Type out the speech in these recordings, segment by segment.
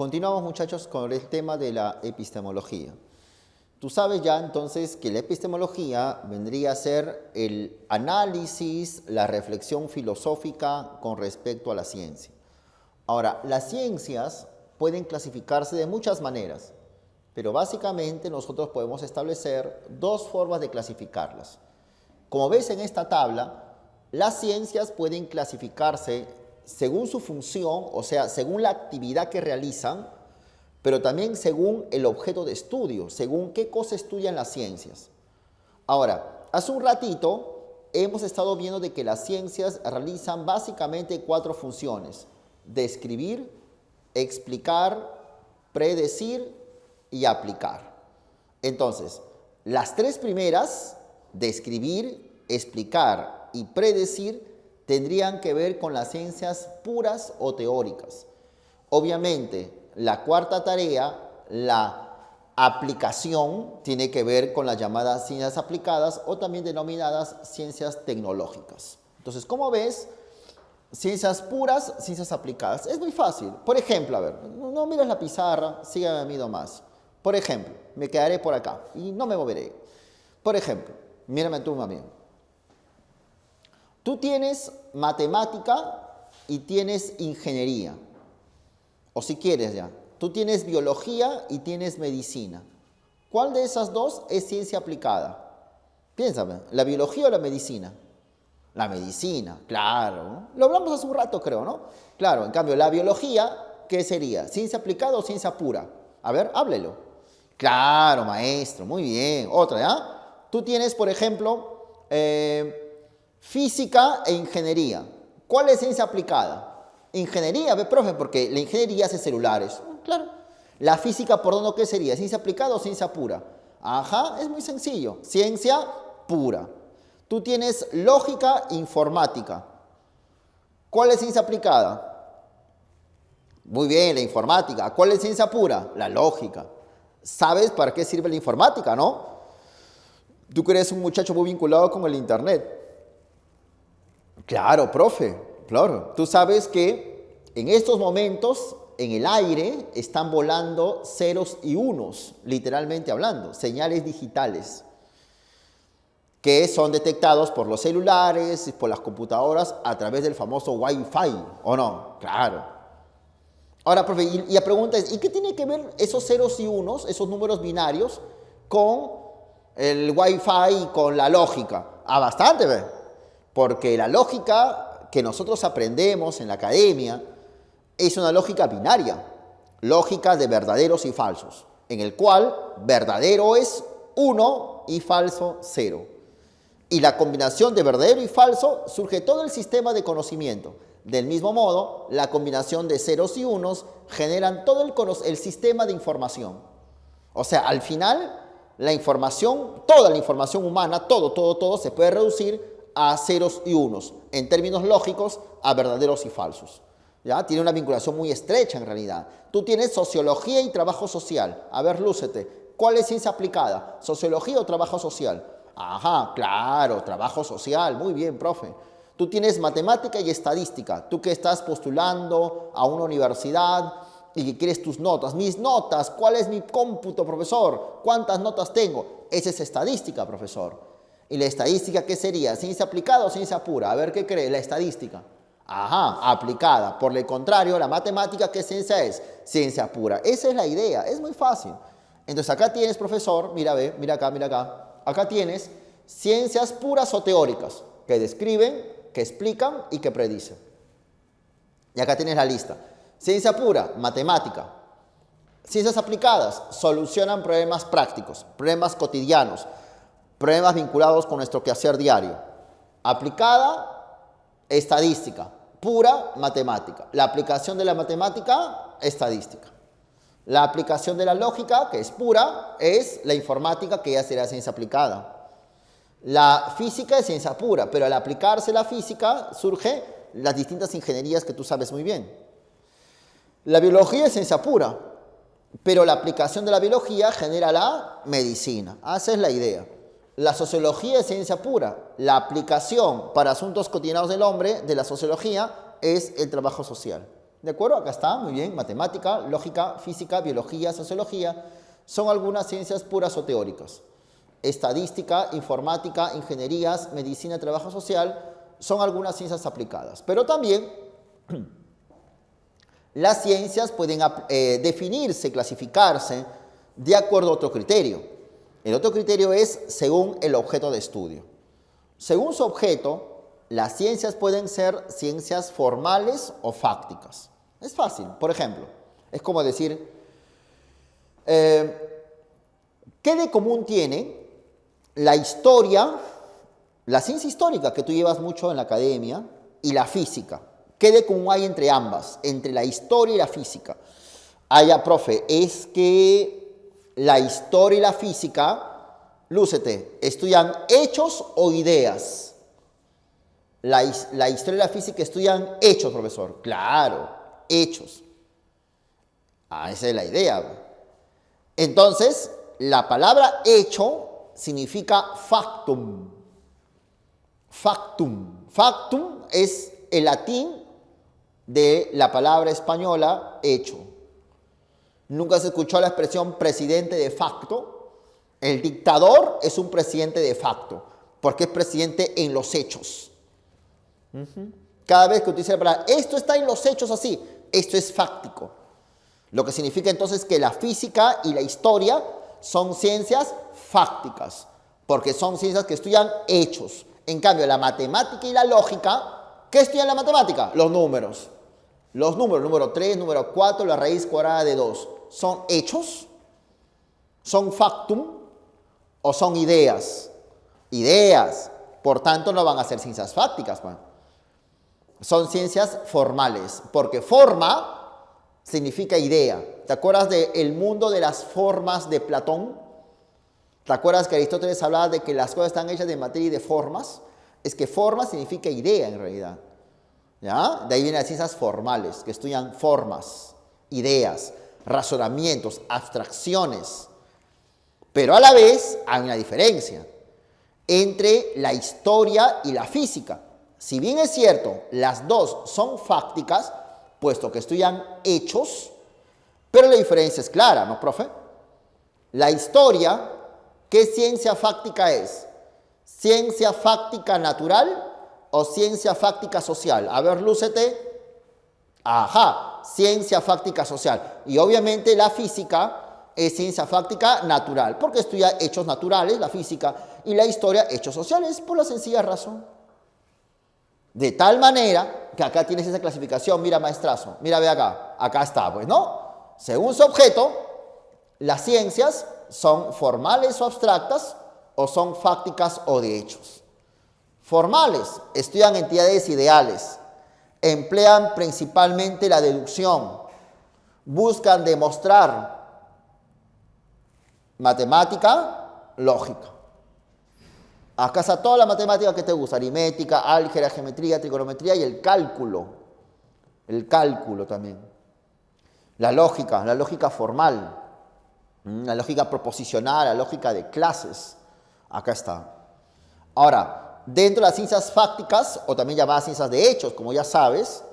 Continuamos, muchachos, con el tema de la epistemología. Tú sabes ya entonces que la epistemología vendría a ser el análisis, la reflexión filosófica con respecto a la ciencia. Ahora, las ciencias pueden clasificarse de muchas maneras, pero básicamente nosotros podemos establecer dos formas de clasificarlas. Como ves en esta tabla, las ciencias pueden clasificarse según su función, o sea, según la actividad que realizan, pero también según el objeto de estudio, según qué cosa estudian las ciencias. Ahora, hace un ratito hemos estado viendo de que las ciencias realizan básicamente cuatro funciones: describir, explicar, predecir y aplicar. Entonces, las tres primeras, describir, explicar y predecir, tendrían que ver con las ciencias puras o teóricas. Obviamente, la cuarta tarea, la aplicación, tiene que ver con las llamadas ciencias aplicadas o también denominadas ciencias tecnológicas. Entonces, como ves, ciencias puras, ciencias aplicadas. Es muy fácil. Por ejemplo, a ver, no mires la pizarra, sígueme a mí nomás. Por ejemplo, me quedaré por acá y no me moveré. Por ejemplo, mírame tú, mami. Tú tienes matemática y tienes ingeniería. O si quieres ya, tú tienes biología y tienes medicina. ¿Cuál de esas dos es ciencia aplicada? Piénsame, ¿la biología o la medicina? La medicina, claro, ¿no? Lo hablamos hace un rato, creo, ¿no? Claro, en cambio, la biología, ¿qué sería? ¿Ciencia aplicada o ciencia pura? A ver, háblelo. Claro, maestro, muy bien. Otra, ¿ya? Tú tienes, por ejemplo, física e ingeniería. ¿Cuál es ciencia aplicada? Ingeniería, ve, profe, porque la ingeniería hace celulares. Claro. La física, ¿por dónde qué sería? ¿Ciencia aplicada o ciencia pura? Ajá, es muy sencillo. Ciencia pura. Tú tienes lógica e informática. ¿Cuál es ciencia aplicada? Muy bien, la informática. ¿Cuál es ciencia pura? La lógica. ¿Sabes para qué sirve la informática, no? Tú que eres un muchacho muy vinculado con el internet. Claro, profe, claro. Tú sabes que en estos momentos en el aire están volando ceros y unos, literalmente hablando, señales digitales, que son detectados por los celulares y por las computadoras a través del famoso Wi-Fi, ¿o no? Claro. Ahora, profe, y la pregunta es, ¿y qué tiene que ver esos ceros y unos, esos números binarios, con el Wi-Fi y con la lógica? Ah, bastante, ¿ve? Porque la lógica que nosotros aprendemos en la academia es una lógica binaria, lógica de verdaderos y falsos, en el cual verdadero es 1 y falso 0. Y la combinación de verdadero y falso surge todo el sistema de conocimiento. Del mismo modo, la combinación de ceros y unos generan todo el sistema de información. O sea, al final, la información, toda la información humana, todo se puede reducir a ceros y unos, en términos lógicos, a verdaderos y falsos. ¿Ya? Tiene una vinculación muy estrecha en realidad. Tú tienes sociología y trabajo social. A ver, lúcete. ¿Cuál es ciencia aplicada? ¿Sociología o trabajo social? Ajá, claro, trabajo social. Muy bien, profe. Tú tienes matemática y estadística. Tú que estás postulando a una universidad y que quieres tus notas. Mis notas, ¿cuál es mi cómputo, profesor? ¿Cuántas notas tengo? Esa es estadística, profesor. ¿Y la estadística qué sería? ¿Ciencia aplicada o ciencia pura? A ver, ¿qué cree? La estadística. Ajá, aplicada. Por el contrario, la matemática, ¿qué ciencia es? Ciencia pura. Esa es la idea, es muy fácil. Entonces acá tienes, profesor, mira, ve, mira acá, mira acá. Acá tienes ciencias puras o teóricas, que describen, que explican y que predicen. Y acá tienes la lista. Ciencia pura, matemática. Ciencias aplicadas, solucionan problemas prácticos, problemas cotidianos, problemas vinculados con nuestro quehacer diario. Aplicada, estadística. Pura, matemática. La aplicación de la matemática, estadística. La aplicación de la lógica, que es pura, es la informática, que ya será ciencia aplicada. La física es ciencia pura, pero al aplicarse la física surgen las distintas ingenierías que tú sabes muy bien. La biología es ciencia pura, pero la aplicación de la biología genera la medicina. Esa es la idea. La sociología es ciencia pura. La aplicación para asuntos cotidianos del hombre de la sociología es el trabajo social. ¿De acuerdo? Acá está, muy bien. Matemática, lógica, física, biología, sociología. Son algunas ciencias puras o teóricas. Estadística, informática, ingenierías, medicina, trabajo social, son algunas ciencias aplicadas. Pero también las ciencias pueden definirse, clasificarse de acuerdo a otro criterio. El otro criterio es según el objeto de estudio. Según su objeto, las ciencias pueden ser ciencias formales o fácticas. Es fácil. Por ejemplo, es como decir, ¿qué de común tiene la historia, la ciencia histórica que tú llevas mucho en la academia, y la física? ¿Qué de común hay entre ambas, entre la historia y la física? Profe, es que la historia y la física, lúcete, estudian hechos o ideas. La historia y la física estudian hechos, profesor. Claro, hechos. Esa es la idea. Entonces, la palabra hecho significa factum. Factum. Factum es el latín de la palabra española hecho. ¿Nunca se escuchó la expresión presidente de facto? El dictador es un presidente de facto, porque es presidente en los hechos. Cada vez que utiliza la palabra, esto está en los hechos así, esto es fáctico. Lo que significa entonces que la física y la historia son ciencias fácticas, porque son ciencias que estudian hechos. En cambio, la matemática y la lógica, ¿qué estudian la matemática? Los números. Los números, número 3, número 4, la raíz cuadrada de 2. ¿Son hechos? ¿Son factum? ¿O son ideas? Ideas. Por tanto, no van a ser ciencias fácticas. Bueno. Son ciencias formales, porque forma significa idea. ¿Te acuerdas del mundo de las formas de Platón? ¿Te acuerdas que Aristóteles hablaba de que las cosas están hechas de materia y de formas? Es que forma significa idea en realidad. ¿Ya? De ahí vienen las ciencias formales, que estudian formas, ideas, razonamientos, abstracciones. Pero a la vez hay una diferencia entre la historia y la física. Si bien es cierto, las dos son fácticas, puesto que estudian hechos, pero la diferencia es clara, ¿no, profe? La historia, ¿qué ciencia fáctica es? ¿Ciencia fáctica natural o ciencia fáctica social? A ver, lúcete. Ajá, ciencia fáctica social. Y obviamente la física es ciencia fáctica natural, porque estudia hechos naturales, la física, y la historia, hechos sociales, por la sencilla razón. De tal manera que acá tienes esa clasificación, mira maestrazo, mira ve acá está, pues, ¿no? Según su objeto, las ciencias son formales o abstractas, o son fácticas o de hechos. Formales, estudian entidades ideales, emplean principalmente la deducción, buscan demostrar matemática, lógica. Acá está toda la matemática que te gusta, aritmética, álgebra, geometría, trigonometría y el cálculo. El cálculo también. La lógica formal, la lógica proposicional, la lógica de clases. Acá está. Ahora, dentro de las ciencias fácticas, o también llamadas ciencias de hechos, como ya sabes,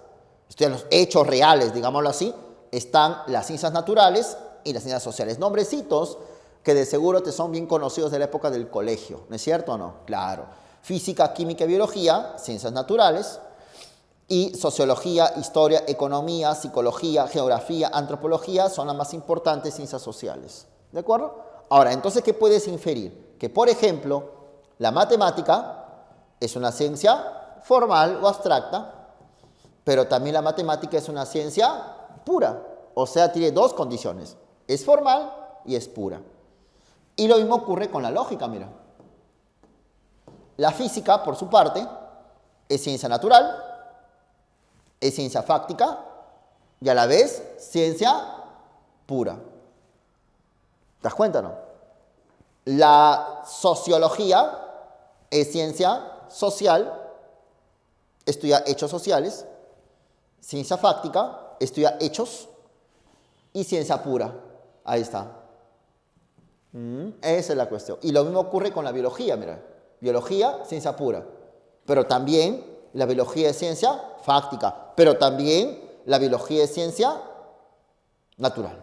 estudian los hechos reales, digámoslo así, están las ciencias naturales y las ciencias sociales. Nombrecitos que de seguro te son bien conocidos de la época del colegio, ¿no es cierto o no? Claro. Física, química y biología, ciencias naturales, y sociología, historia, economía, psicología, geografía, antropología son las más importantes ciencias sociales. ¿De acuerdo? Ahora, entonces, ¿qué puedes inferir? Que, por ejemplo, la matemática es una ciencia formal o abstracta, pero también la matemática es una ciencia pura. O sea, tiene dos condiciones. Es formal y es pura. Y lo mismo ocurre con la lógica, mira. La física, por su parte, es ciencia natural, es ciencia fáctica y a la vez ciencia pura. ¿Te das cuenta, no? La sociología es ciencia social, estudia hechos sociales, ciencia fáctica, estudia hechos y ciencia pura. Ahí está. Esa es la cuestión. Y lo mismo ocurre con la biología, mira. Biología, ciencia pura. Pero también la biología es ciencia fáctica. Pero también la biología es ciencia natural.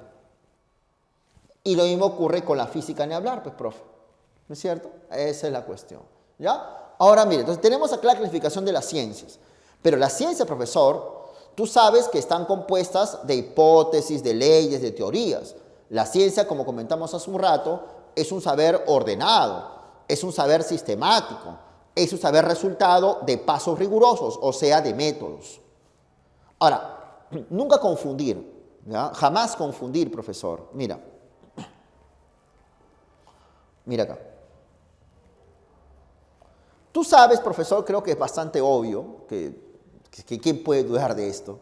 Y lo mismo ocurre con la física ni hablar, pues, profe. ¿No es cierto? Esa es la cuestión. ¿Ya? Ahora, mire, entonces tenemos acá la clasificación de las ciencias. Pero las ciencias, profesor, tú sabes que están compuestas de hipótesis, de leyes, de teorías. La ciencia, como comentamos hace un rato, es un saber ordenado, es un saber sistemático, es un saber resultado de pasos rigurosos, o sea, de métodos. Ahora, nunca confundir, ¿ya? Jamás confundir, profesor. Mira acá. Tú sabes, profesor, creo que es bastante obvio, que ¿quién puede dudar de esto?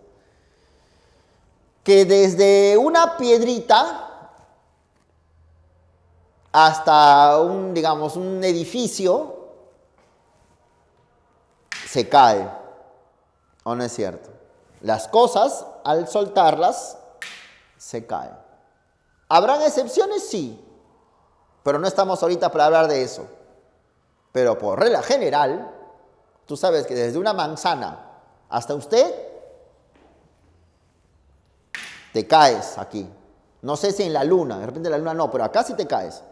Que desde una piedrita hasta digamos, un edificio se cae, ¿o no es cierto? Las cosas, al soltarlas, se caen. ¿Habrán excepciones? Sí, pero no estamos ahorita para hablar de eso. Pero por regla general, tú sabes que desde una manzana hasta usted, te caes aquí. No sé si en la luna, de repente en la luna no, pero acá sí te caes.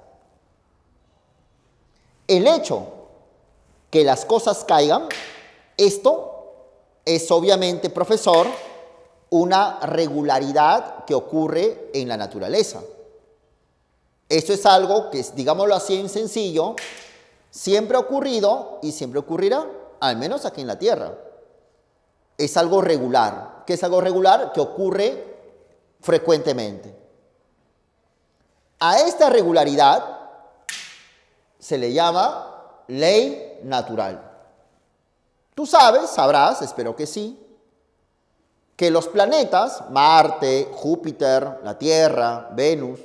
El hecho que las cosas caigan, esto es obviamente, profesor, una regularidad que ocurre en la naturaleza. Esto es algo que, digámoslo así en sencillo, siempre ha ocurrido y siempre ocurrirá, al menos aquí en la Tierra. Es algo regular. ¿Qué es algo regular? Que ocurre frecuentemente. A esta regularidad se le llama ley natural. Tú sabrás, espero que sí, que los planetas, Marte, Júpiter, la Tierra, Venus,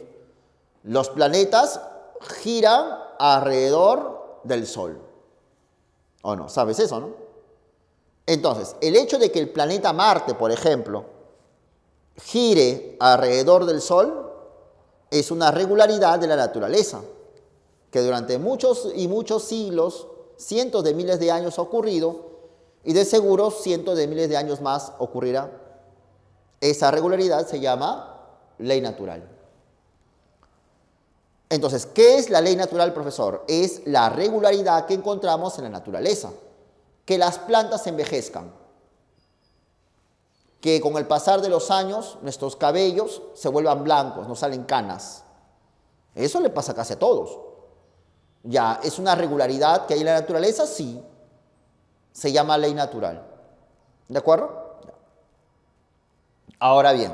los planetas giran alrededor del Sol. ¿O no? ¿Sabes eso, no? Entonces, el hecho de que el planeta Marte, por ejemplo, gire alrededor del Sol es una regularidad de la naturaleza, que durante muchos y muchos siglos, cientos de miles de años ha ocurrido, y de seguro cientos de miles de años más ocurrirá. Esa regularidad se llama ley natural. Entonces, ¿qué es la ley natural, profesor? Es la regularidad que encontramos en la naturaleza. Que las plantas envejezcan. Que con el pasar de los años nuestros cabellos se vuelvan blancos, nos salen canas. Eso le pasa casi a todos. Ya, ¿es una regularidad que hay en la naturaleza? Sí. Se llama ley natural. ¿De acuerdo? Ahora bien,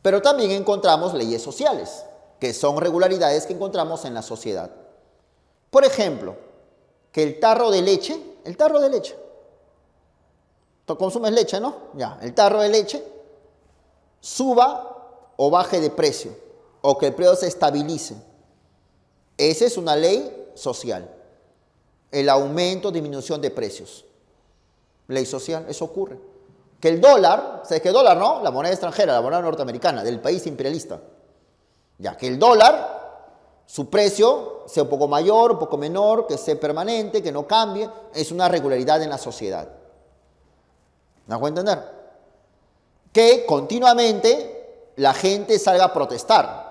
pero también encontramos leyes sociales, que son regularidades que encontramos en la sociedad. Por ejemplo, que el tarro de leche, tú consumes leche, ¿no? Ya, el tarro de leche suba o baje de precio, o que el precio se estabilice. Esa es una ley social. El aumento o disminución de precios. Ley social, eso ocurre. Que el dólar, ¿sabes qué dólar, no? La moneda extranjera, la moneda norteamericana, del país imperialista. Ya que el dólar, su precio sea un poco mayor, un poco menor, que sea permanente, que no cambie, es una regularidad en la sociedad. ¿Me hago entender? Que continuamente la gente salga a protestar.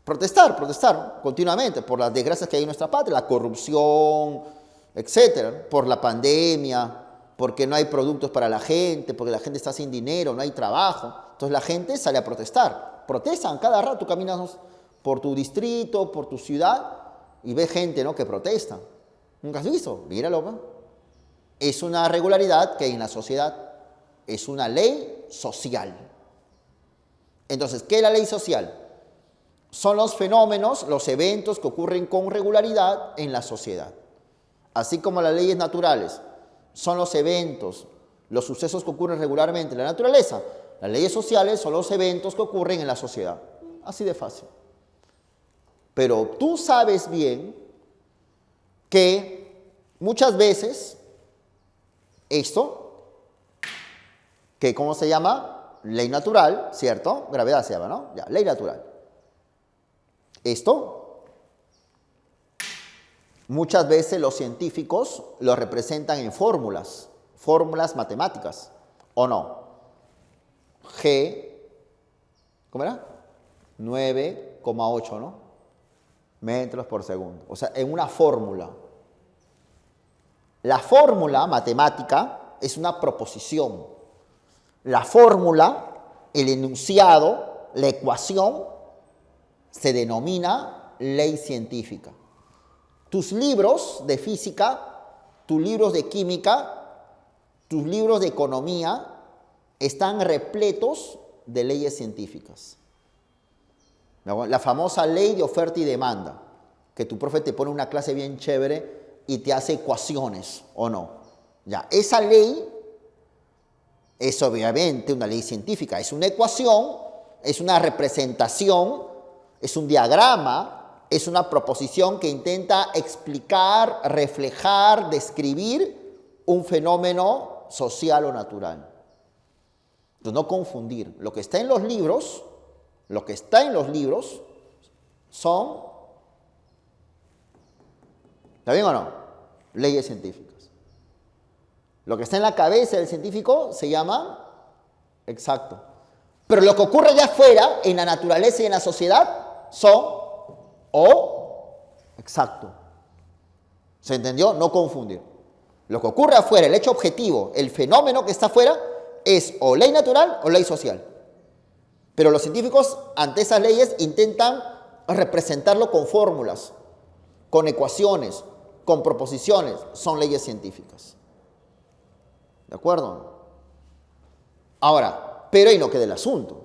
Protestar continuamente por las desgracias que hay en nuestra patria, la corrupción, etcétera, por la pandemia, porque no hay productos para la gente, porque la gente está sin dinero, no hay trabajo. Entonces la gente sale a protestar. Protestan cada rato, caminas por tu distrito, por tu ciudad, y ves gente, ¿no?, que protesta. ¿Nunca has visto? Míralo, ¿no? Es una regularidad que hay en la sociedad. Es una ley social. Entonces, ¿qué es la ley social? Son los fenómenos, los eventos que ocurren con regularidad en la sociedad. Así como las leyes naturales son los eventos, los sucesos que ocurren regularmente en la naturaleza, las leyes sociales son los eventos que ocurren en la sociedad. Así de fácil. Pero tú sabes bien que muchas veces esto, que ¿cómo se llama? Ley natural, ¿cierto? Gravedad se llama, ¿no? Ya, ley natural. Esto, muchas veces los científicos lo representan en fórmulas fórmulas matemáticas, ¿o no? G, ¿cómo era? 9,8, ¿no? Metros por segundo. O sea, en una fórmula. La fórmula matemática es una proposición. La fórmula, el enunciado, la ecuación, se denomina ley científica. Tus libros de física, tus libros de química, tus libros de economía están repletos de leyes científicas. La famosa ley de oferta y demanda, que tu profe te pone una clase bien chévere y te hace ecuaciones, ¿o no? Ya, esa ley es obviamente una ley científica, es una ecuación, es una representación, es un diagrama, es una proposición que intenta explicar, reflejar, describir un fenómeno social o natural. Entonces, no confundir. Lo que está en los libros son, ¿está bien o no? Leyes científicas. Lo que está en la cabeza del científico se llama exacto. Pero lo que ocurre allá afuera, en la naturaleza y en la sociedad, son o exacto. ¿Se entendió? No confundir. Lo que ocurre afuera, el hecho objetivo, el fenómeno que está afuera, es o ley natural o ley social. Pero los científicos, ante esas leyes, intentan representarlo con fórmulas, con ecuaciones, con proposiciones. Son leyes científicas. ¿De acuerdo? Ahora, pero ahí no queda el asunto.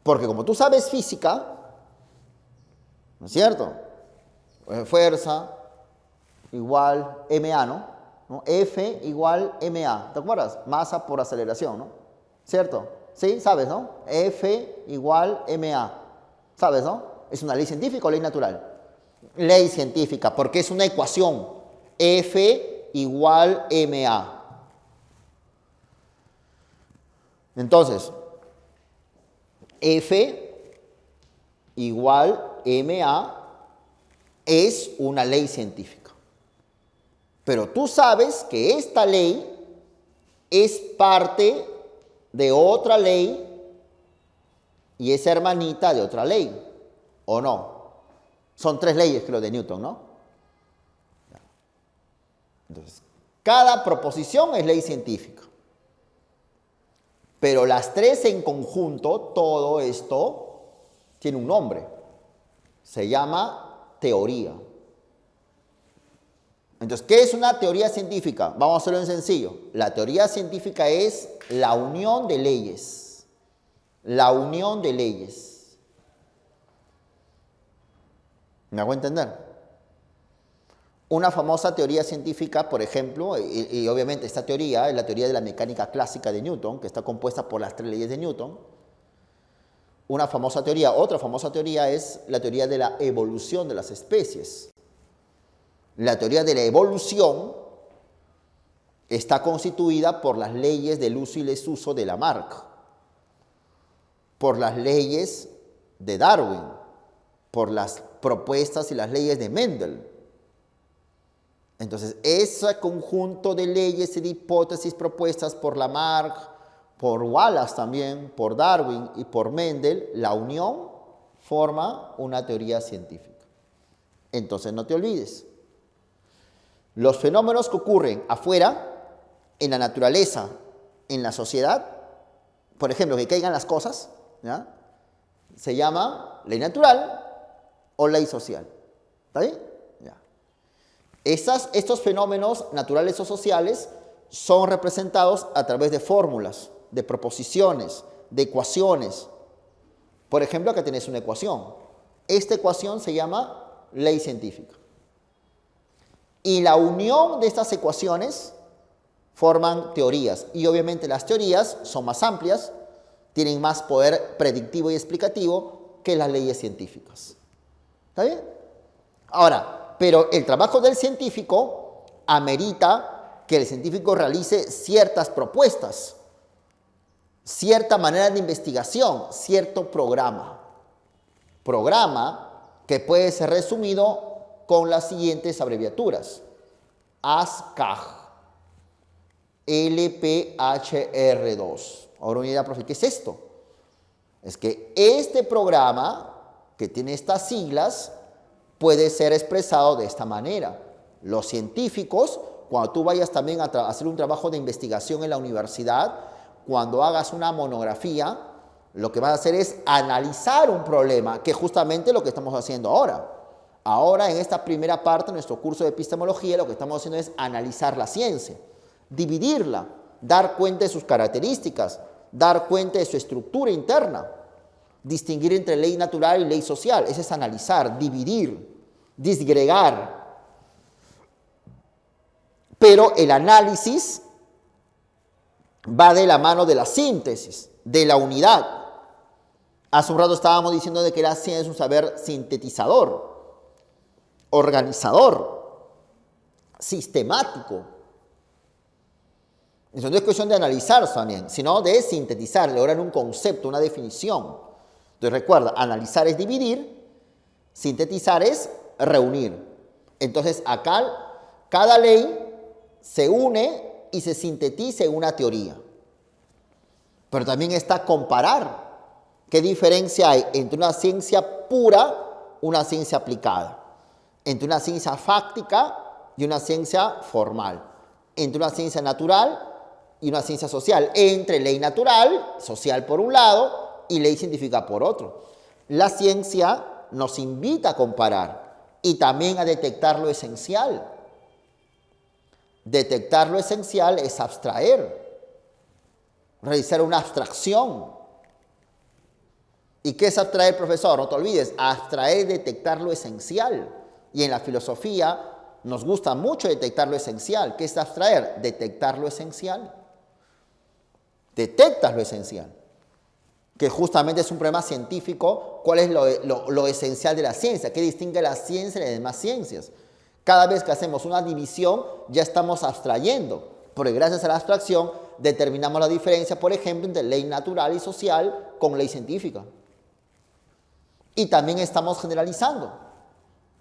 Porque como tú sabes física, ¿no es cierto? Fuerza igual ma, ¿no? F igual ma. ¿Te acuerdas? Masa por aceleración, ¿no? ¿Cierto? Sí, sabes, ¿no? F igual ma. ¿Sabes, no? ¿Es una ley científica o ley natural? Ley científica, porque es una ecuación. F igual ma. Entonces, F igual ma es una ley científica. Pero tú sabes que esta ley es parte de otra ley y es hermanita de otra ley, ¿o no? Son 3 leyes, creo, de Newton, ¿no? Entonces, cada proposición es ley científica. Pero las 3 en conjunto, todo esto tiene un nombre. Se llama teoría. Entonces, ¿qué es una teoría científica? Vamos a hacerlo en sencillo. La teoría científica es la unión de leyes. La unión de leyes. ¿Me hago entender? Una famosa teoría científica, por ejemplo, y obviamente esta teoría es la teoría de la mecánica clásica de Newton, que está compuesta por las 3 leyes de Newton. Otra famosa teoría es la teoría de la evolución de las especies. La teoría de la evolución está constituida por las leyes del uso y desuso de Lamarck, por las leyes de Darwin, por las propuestas y las leyes de Mendel. Entonces, ese conjunto de leyes y de hipótesis propuestas por Lamarck, por Wallace también, por Darwin y por Mendel, la unión forma una teoría científica. Entonces, no te olvides. Los fenómenos que ocurren afuera, en la naturaleza, en la sociedad, por ejemplo, que caigan las cosas, ¿ya? Se llama ley natural o ley social. ¿Está bien? Ya. Estos fenómenos naturales o sociales son representados a través de fórmulas, de proposiciones, de ecuaciones. Por ejemplo, acá tienes una ecuación. Esta ecuación se llama ley científica. Y la unión de estas ecuaciones forman teorías. Y obviamente las teorías son más amplias, tienen más poder predictivo y explicativo que las leyes científicas. ¿Está bien? Ahora, pero el trabajo del científico amerita que el científico realice ciertas propuestas, cierta manera de investigación, cierto programa. Programa que puede ser resumido con las siguientes abreviaturas. ASCAG. LPHR2. Ahora una idea, profe, ¿qué es esto? Es que este programa, que tiene estas siglas, puede ser expresado de esta manera. Los científicos, cuando tú vayas también a hacer un trabajo de investigación en la universidad, cuando hagas una monografía, lo que vas a hacer es analizar un problema, que es justamente lo que estamos haciendo ahora. Ahora, en esta primera parte de nuestro curso de epistemología, lo que estamos haciendo es analizar la ciencia, dividirla, dar cuenta de sus características, dar cuenta de su estructura interna, distinguir entre ley natural y ley social. Ese es analizar, dividir, disgregar. Pero el análisis va de la mano de la síntesis, de la unidad. Hace un rato estábamos diciendo de que la ciencia es un saber sintetizador, organizador, sistemático. Eso no es cuestión de analizar también, sino de sintetizar, lograr un concepto, una definición. Entonces recuerda, analizar es dividir, sintetizar es reunir. Entonces acá cada ley se une y se sintetiza en una teoría. Pero también está comparar. ¿Qué diferencia hay entre una ciencia pura y una ciencia aplicada? Entre una ciencia fáctica y una ciencia formal. Entre una ciencia natural y una ciencia social. Entre ley natural, social por un lado, y ley científica por otro. La ciencia nos invita a comparar y también a detectar lo esencial. Detectar lo esencial es abstraer, realizar una abstracción. ¿Y qué es abstraer, profesor? No te olvides, abstraer es detectar lo esencial. Y en la filosofía nos gusta mucho detectar lo esencial. ¿Qué es abstraer? Detectar lo esencial. Detectas lo esencial, que justamente es un problema científico. ¿Cuál es lo esencial de la ciencia? ¿Qué distingue la ciencia de las demás ciencias? Cada vez que hacemos una división, ya estamos abstrayendo, porque gracias a la abstracción determinamos la diferencia, por ejemplo, entre ley natural y social con ley científica. Y también estamos generalizando,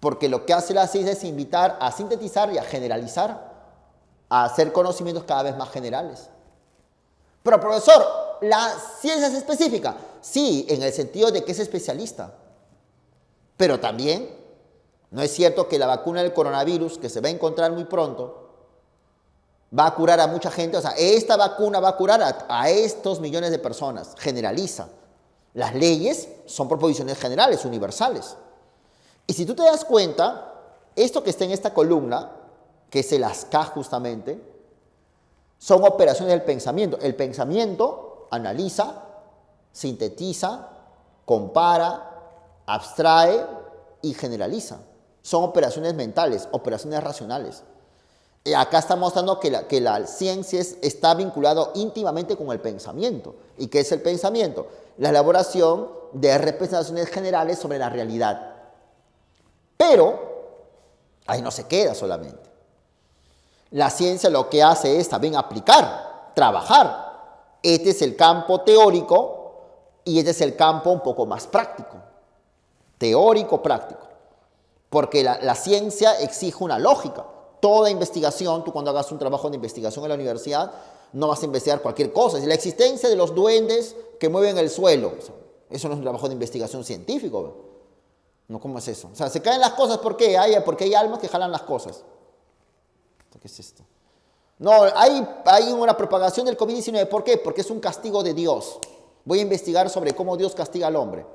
porque lo que hace la ciencia es invitar a sintetizar y a generalizar, a hacer conocimientos cada vez más generales. Pero, profesor, ¿la ciencia es específica? Sí, en el sentido de que es especialista. Pero también, ¿no es cierto que la vacuna del coronavirus, que se va a encontrar muy pronto, va a curar a mucha gente? O sea, esta vacuna va a curar a estos millones de personas, generaliza. Las leyes son proposiciones generales, universales. Y si tú te das cuenta, esto que está en esta columna, que es el ASCA justamente, son operaciones del pensamiento. El pensamiento analiza, sintetiza, compara, abstrae y generaliza. Son operaciones mentales, operaciones racionales. Y acá está mostrando que la ciencia está vinculada íntimamente con el pensamiento. ¿Y qué es el pensamiento? La elaboración de representaciones generales sobre la realidad. Pero ahí no se queda solamente. La ciencia lo que hace es también aplicar, trabajar. Este es el campo teórico y este es el campo un poco más práctico. Teórico, práctico. Porque la ciencia exige una lógica. Toda investigación, tú cuando hagas un trabajo de investigación en la universidad, no vas a investigar cualquier cosa. Si la existencia de los duendes que mueven el suelo, eso no es un trabajo de investigación científico. No, ¿cómo es eso? O sea, se caen las cosas, ¿por qué? Porque hay almas que jalan las cosas. ¿Qué es esto? No, hay una propagación del COVID-19. ¿Por qué? Porque es un castigo de Dios. Voy a investigar sobre cómo Dios castiga al hombre.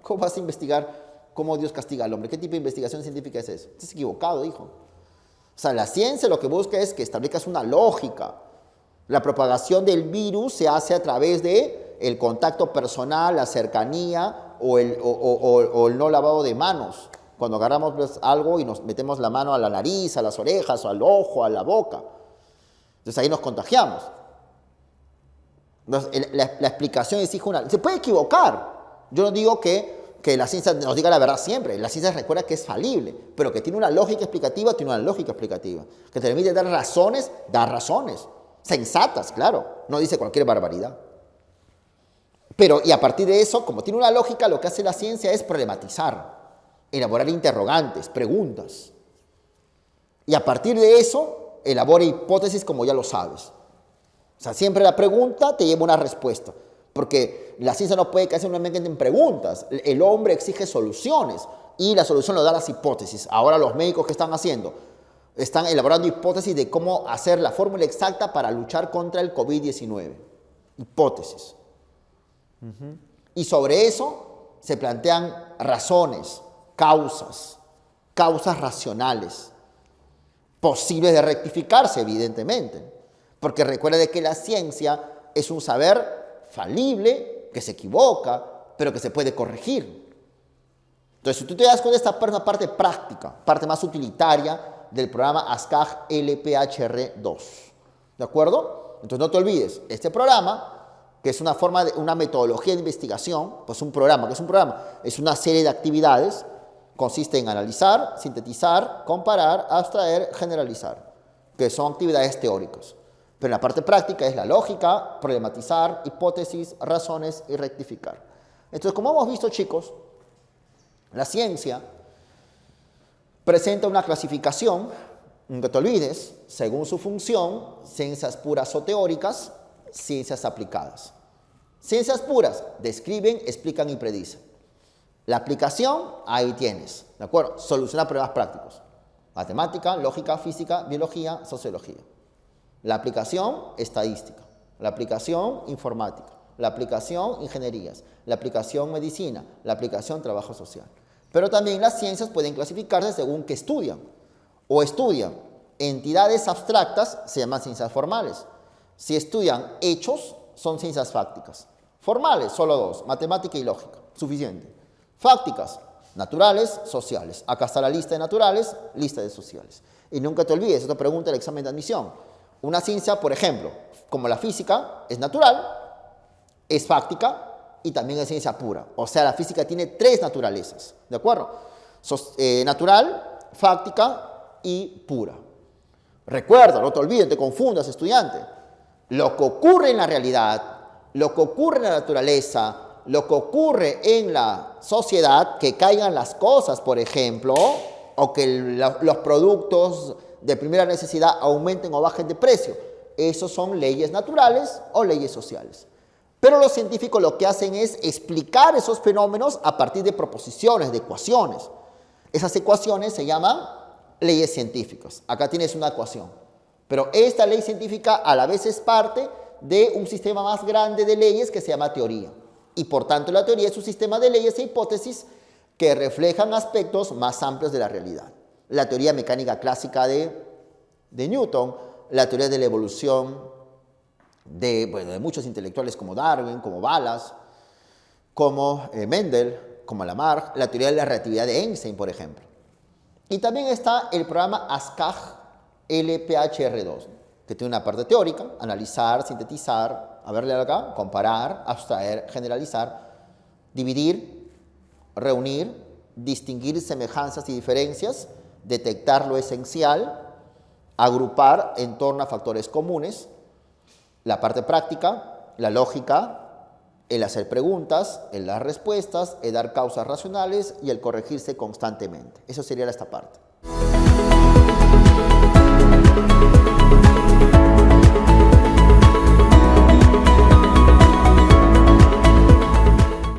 ¿Cómo vas a investigar cómo Dios castiga al hombre? ¿Qué tipo de investigación científica es eso? Estás equivocado, hijo. O sea, la ciencia lo que busca es que establezcas una lógica. La propagación del virus se hace a través de el contacto personal, la cercanía o el no lavado de manos. Cuando agarramos pues, algo y nos metemos la mano a la nariz, a las orejas, al ojo, a la boca. Entonces ahí nos contagiamos. Entonces, la explicación exige una... Se puede equivocar. Yo no digo que la ciencia nos diga la verdad siempre. La ciencia recuerda que es falible, pero que tiene una lógica explicativa, tiene una lógica explicativa. Que te permite dar razones. Sensatas, claro. No dice cualquier barbaridad. Pero, y a partir de eso, como tiene una lógica, lo que hace la ciencia es problematizar, elaborar interrogantes, preguntas. Y a partir de eso, elabora hipótesis como ya lo sabes. O sea, siempre la pregunta te lleva a una respuesta, porque la ciencia no puede quedarse únicamente en preguntas. El hombre exige soluciones y la solución lo da las hipótesis. Ahora los médicos, ¿qué están haciendo? Están elaborando hipótesis de cómo hacer la fórmula exacta para luchar contra el COVID-19. Hipótesis. Y sobre eso se plantean razones, causas racionales, posibles de rectificarse, evidentemente. Porque recuerde que la ciencia es un saber falible, que se equivoca, pero que se puede corregir. Entonces, si tú te das cuenta, esta parte práctica, parte más utilitaria del programa ASCAG LPHR2. ¿De acuerdo? Entonces, no te olvides, este programa, que es una metodología de investigación, pues un programa, ¿qué es un programa? Es una serie de actividades, consiste en analizar, sintetizar, comparar, abstraer, generalizar, que son actividades teóricas. Pero la parte práctica es la lógica, problematizar, hipótesis, razones y rectificar. Entonces, como hemos visto, chicos, la ciencia presenta una clasificación, nunca te olvides, según su función, ciencias puras o teóricas, ciencias aplicadas. Ciencias puras, describen, explican y predicen. La aplicación, ahí tienes, ¿de acuerdo? Solucionar problemas prácticos. Matemática, lógica, física, biología, sociología. La aplicación, estadística. La aplicación, informática. La aplicación, ingenierías. La aplicación, medicina. La aplicación, trabajo social. Pero también las ciencias pueden clasificarse según qué estudian. O estudian entidades abstractas, se llaman ciencias formales. Si estudian hechos, son ciencias fácticas. Formales, solo dos, matemática y lógica, suficiente. Fácticas, naturales, sociales. Acá está la lista de naturales, lista de sociales. Y nunca te olvides, esto pregunta el examen de admisión. Una ciencia, por ejemplo, como la física, es natural, es fáctica y también es ciencia pura. O sea, la física tiene tres naturalezas, ¿de acuerdo? Natural, fáctica y pura. Recuerda, no te olvides, te confundas, estudiante. Lo que ocurre en la realidad, lo que ocurre en la naturaleza, lo que ocurre en la sociedad, que caigan las cosas, por ejemplo, o que los productos de primera necesidad aumenten o bajen de precio. Esos son leyes naturales o leyes sociales. Pero los científicos lo que hacen es explicar esos fenómenos a partir de proposiciones, de ecuaciones. Esas ecuaciones se llaman leyes científicas. Acá tienes una ecuación. Pero esta ley científica a la vez es parte de un sistema más grande de leyes que se llama teoría. Y por tanto la teoría es un sistema de leyes e hipótesis que reflejan aspectos más amplios de la realidad. La teoría mecánica clásica de Newton, la teoría de la evolución de muchos intelectuales como Darwin, como Wallace, como Mendel, como Lamarck, la teoría de la relatividad de Einstein, por ejemplo. Y también está el programa ASCAG LPHR2, que tiene una parte teórica, analizar, sintetizar, a verle acá, comparar, abstraer, generalizar, dividir, reunir, distinguir semejanzas y diferencias, detectar lo esencial, agrupar en torno a factores comunes, la parte práctica, la lógica, el hacer preguntas, el dar respuestas, el dar causas racionales y el corregirse constantemente. Eso sería esta parte.